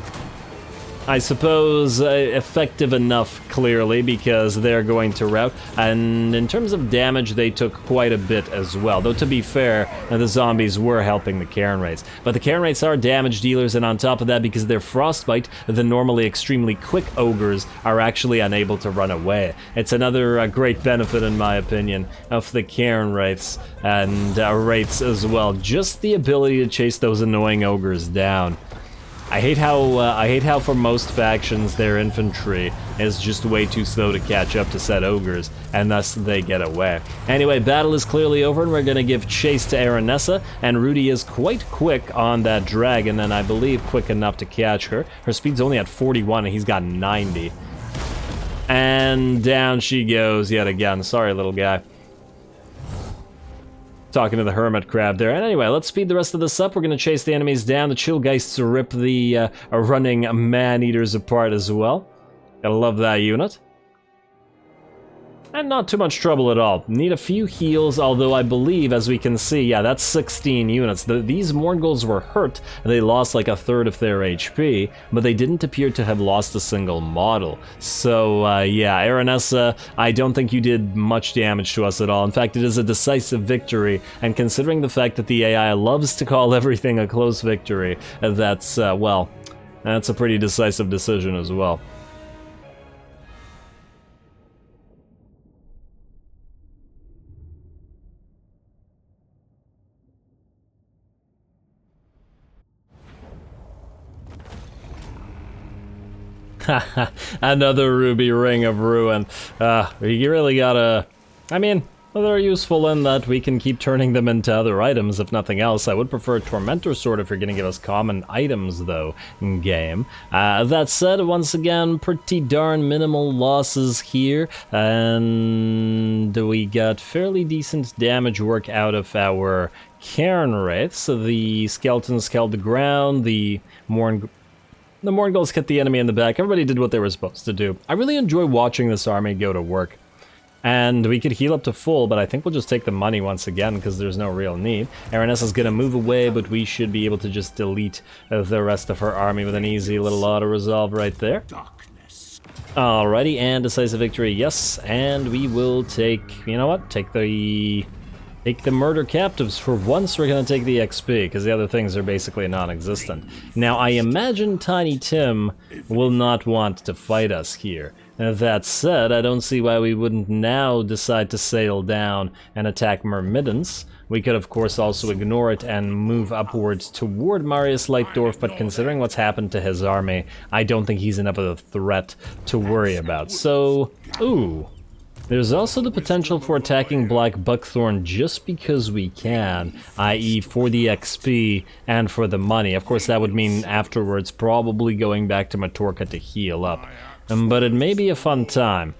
I suppose effective enough, clearly, because they're going to rout, and in terms of damage, they took quite a bit as well. Though, to be fair, the zombies were helping the Cairn Wraiths. But the Cairn Wraiths are damage dealers, and on top of that, because they're frostbite, the normally extremely quick ogres are actually unable to run away. It's another great benefit, in my opinion, of the Cairn Wraiths, and Wraiths as well. Just the ability to chase those annoying ogres down. I hate how for most factions their infantry is just way too slow to catch up to said ogres, and thus they get away. Anyway, battle is clearly over, and we're gonna give chase to Aranessa, and Rudy is quite quick on that dragon, and I believe quick enough to catch her. Her speed's only at 41, and he's got 90. And down she goes yet again. Sorry, little guy. Talking to the hermit crab there. And anyway, let's speed the rest of this up. We're going to chase the enemies down. The Chillgeists rip the running man-eaters apart as well. Gotta love that unit. And not too much trouble at all. Need a few heals, although I believe, as we can see, yeah, that's 16 units. These Mourngulls were hurt, and they lost like a third of their HP, but they didn't appear to have lost a single model. So, yeah, Aranessa, I don't think you did much damage to us at all. In fact, it is a decisive victory, and considering the fact that the AI loves to call everything a close victory, that's, well, that's a pretty decisive decision as well. Another ruby ring of ruin. You really gotta... I mean, Well, they're useful in that we can keep turning them into other items, if nothing else. I would prefer a Tormentor Sword if you're going to give us common items, though, in game. That said, once again, pretty darn minimal losses here, and we got fairly decent damage work out of our Cairn Wraiths. So the Skeletons held the ground, the Morngulls hit the enemy in the back. Everybody did what they were supposed to do. I really enjoy watching this army go to work. And we could heal up to full, but I think we'll just take the money once again because there's no real need. Aranessa is going to move away, but we should be able to just delete the rest of her army with an easy little auto-resolve right there. Alrighty, and decisive victory, yes. And we will take, you know what, take the murder captives. For once, we're going to take the XP, because the other things are basically non-existent. Now, I imagine Tiny Tim will not want to fight us here. That said, I don't see why we wouldn't now decide to sail down and attack Myrmidons. We could, of course, also ignore it and move upwards toward Marius Lightdorf, but considering what's happened to his army, I don't think he's enough of a threat to worry about. So, ooh. There's also the potential for attacking Black Buckthorn just because we can, i.e. for the XP and for the money. Of course, that would mean afterwards probably going back to Matorka to heal up. But it may be a fun time.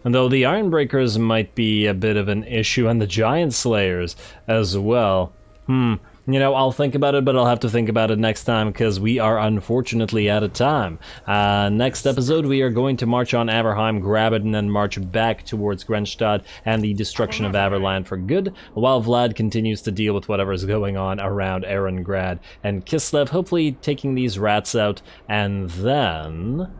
And though the Ironbreakers might be a bit of an issue, and the Giant Slayers as well. You know, I'll think about it, but I'll have to think about it next time, because we are unfortunately out of time. Next episode, we are going to march on Averheim, grab it, and then march back towards Grenstad and the destruction of Averland for good, while Vlad continues to deal with whatever's going on around Erengrad and Kislev, hopefully taking these rats out, and then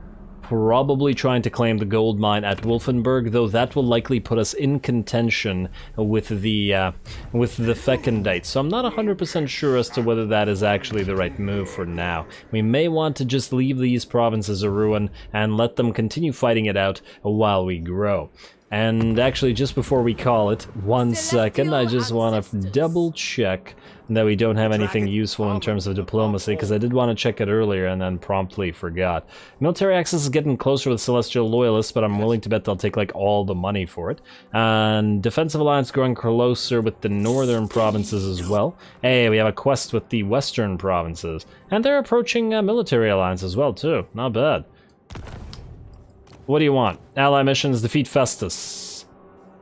probably trying to claim the gold mine at Wolfenburg, though that will likely put us in contention with the Fecundite. So I'm not 100% sure as to whether that is actually the right move for now. We may want to just leave these provinces a ruin and let them continue fighting it out while we grow. And actually, just before we call it, 1 second, I just want to double check that we don't have anything useful in terms of diplomacy, because I did want to check it earlier and then promptly forgot. Military access is getting closer with Celestial Loyalists, but I'm willing to bet they'll take like all the money for it. And Defensive Alliance growing closer with the northern provinces as well. Hey, we have a quest with the western provinces. And they're approaching a military alliance as well, too. Not bad. What do you want? Ally missions, defeat Festus.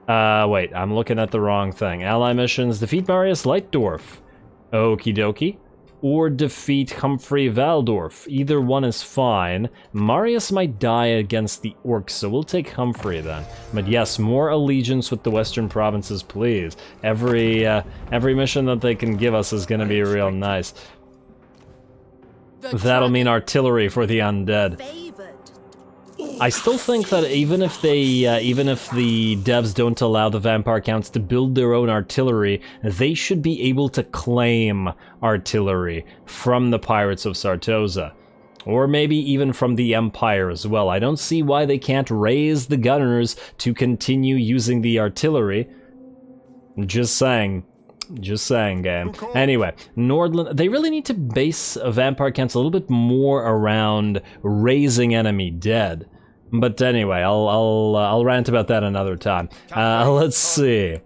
Wait, I'm looking at the wrong thing. Ally missions, defeat Marius Lightdorf. Okie dokie. Or defeat Humphrey Valdorf. Either one is fine. Marius might die against the orcs, so we'll take Humphrey then. But yes, more allegiance with the western provinces, please. Every mission that they can give us is gonna be real nice. That'll mean artillery for the undead. I still think that even if the devs don't allow the vampire counts to build their own artillery, they should be able to claim artillery from the Pirates of Sartosa. Or maybe even from the Empire as well. I don't see why they can't raise the gunners to continue using the artillery. Just saying. Just saying, game. Anyway, Nordland, they really need to base vampire counts a little bit more around raising enemy dead. But anyway, I'll rant about that another time. Let's see.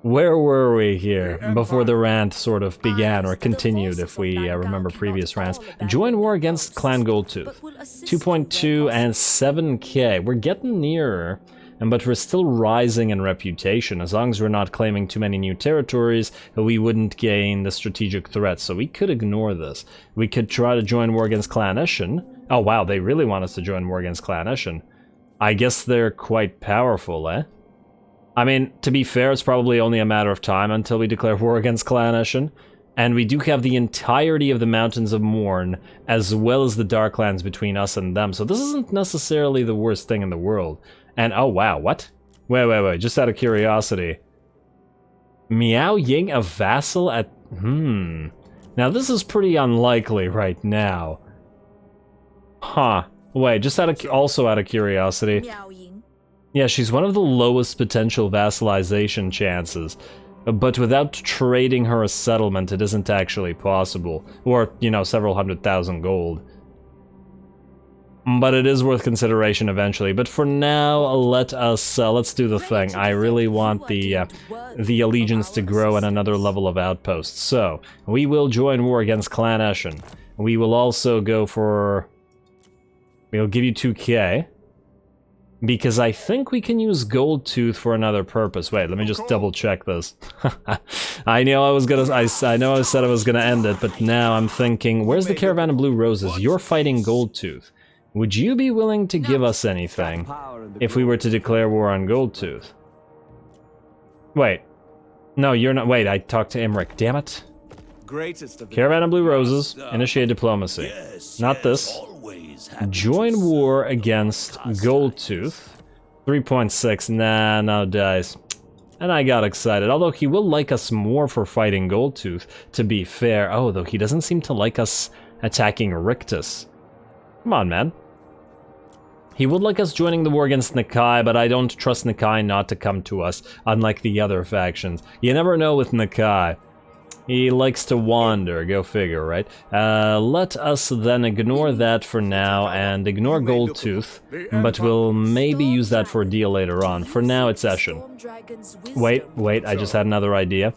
Where were we here before the rant sort of began or continued, if we remember previous rants? Join war against Clan Goldtooth. 2.2 and 7k. We're getting nearer. But we're still rising in reputation. As long as we're not claiming too many new territories, we wouldn't gain the strategic threat, so we could ignore this. We could try to join war against Clan Eshin. Oh wow, they really want us to join war against Clan Eshin. I guess they're quite powerful, eh? I mean, to be fair, it's probably only a matter of time until we declare war against Clan Eshin. And we do have the entirety of the Mountains of Morn, as well as the Darklands between us and them, so this isn't necessarily the worst thing in the world. And, oh wow, what? Wait, just out of curiosity. Miao Ying a vassal at... Now this is pretty unlikely right now. Huh. Wait, just also out of curiosity. Yeah, she's one of the lowest potential vassalization chances. But without trading her a settlement, it isn't actually possible. Or, you know, several 100,000 gold. but it is worth consideration eventually. But for now, let's do the thing. I really want the allegiance to grow at another level of outposts. So we will join war against Clan Eshin. We will also go for. We'll give you 2k. Because I think we can use Gold Tooth for another purpose. Wait, let me just double check this. I know I was gonna. I know I said I was gonna end it, but now I'm thinking, where's the Caravan of Blue Roses? You're fighting Gold Tooth. Would you be willing to give us anything if we were to declare war on Gold Tooth? Wait, no, you're not. Wait, I talked to Imric. Damn it. Caravan of Blue Roses. Initiate diplomacy. Not this. Join war against Goldtooth. 3.6. Nah, no dice. And I got excited. Although he will like us more for fighting Goldtooth, to be fair. Oh, though he doesn't seem to like us attacking Rictus. Come on, man. He would like us joining the war against Nakai, but I don't trust Nakai not to come to us, unlike the other factions. You never know with Nakai. He likes to wander, go figure, right? Let us then ignore that for now and ignore Goldtooth, but we'll maybe use that for a deal later on. For now, it's Eshin. Wait, I just had another idea.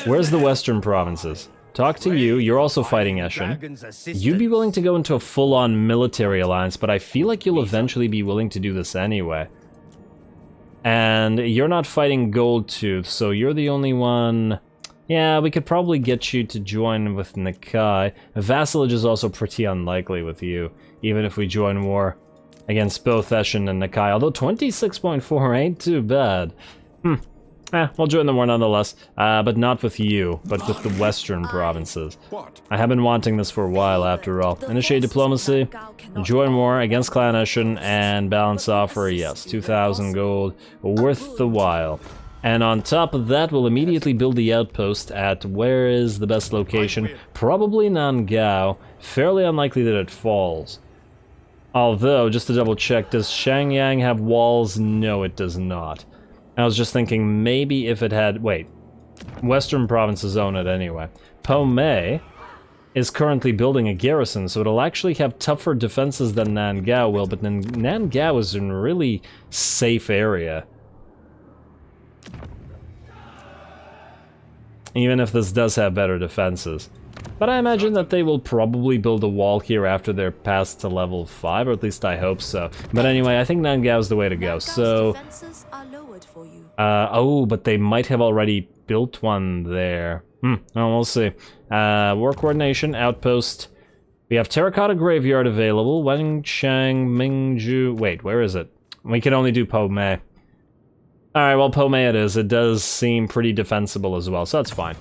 Where's the Western provinces? Talk to you, you're also fighting Eshin. You'd be willing to go into a full-on military alliance, but I feel like you'll eventually be willing to do this anyway. And you're not fighting Goldtooth, so you're the only one... Yeah, we could probably get you to join with Nakai. Vassalage is also pretty unlikely with you, even if we join war against both Eshin and Nakai, although 26.4 ain't too bad. We'll join the war nonetheless, but not with you, but with the western provinces. I have been wanting this for a while, after all. Initiate diplomacy, join war against Clan Eshin, and balance offer, yes, 2,000 gold, worth the while. And on top of that, we'll immediately build the outpost at, where is the best location? Probably Nangao. Fairly unlikely that it falls. Although, just to double check, does Shangyang have walls? No, it does not. I was just thinking maybe if it had... Wait. Western provinces own it anyway. Pomei is currently building a garrison, so it'll actually have tougher defenses than Nangao will, but then Nangao is in a really safe area. Even if this does have better defenses. But I imagine that they will probably build a wall here after they're passed to level 5, or at least I hope so. But anyway, I think Nangao's the way to go, so... oh, but they might have already built one there. Well, we'll see. War coordination, outpost. We have Terracotta Graveyard available. Wenchang, Mingju... Wait, where is it? We can only do Pomei. Alright, well, Pomei it is. It does seem pretty defensible as well, so that's fine.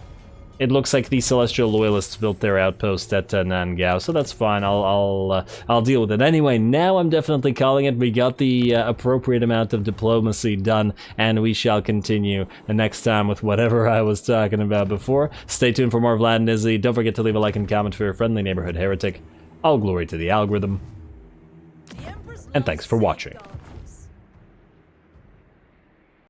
It looks like the Celestial Loyalists built their outpost at Nangao, so that's fine. I'll deal with it. Anyway, now I'm definitely calling it. We got the appropriate amount of diplomacy done, and we shall continue the next time with whatever I was talking about before. Stay tuned for more Vlad and Izzy. Don't forget to leave a like and comment for your friendly neighborhood heretic. All glory to the algorithm. And thanks for watching.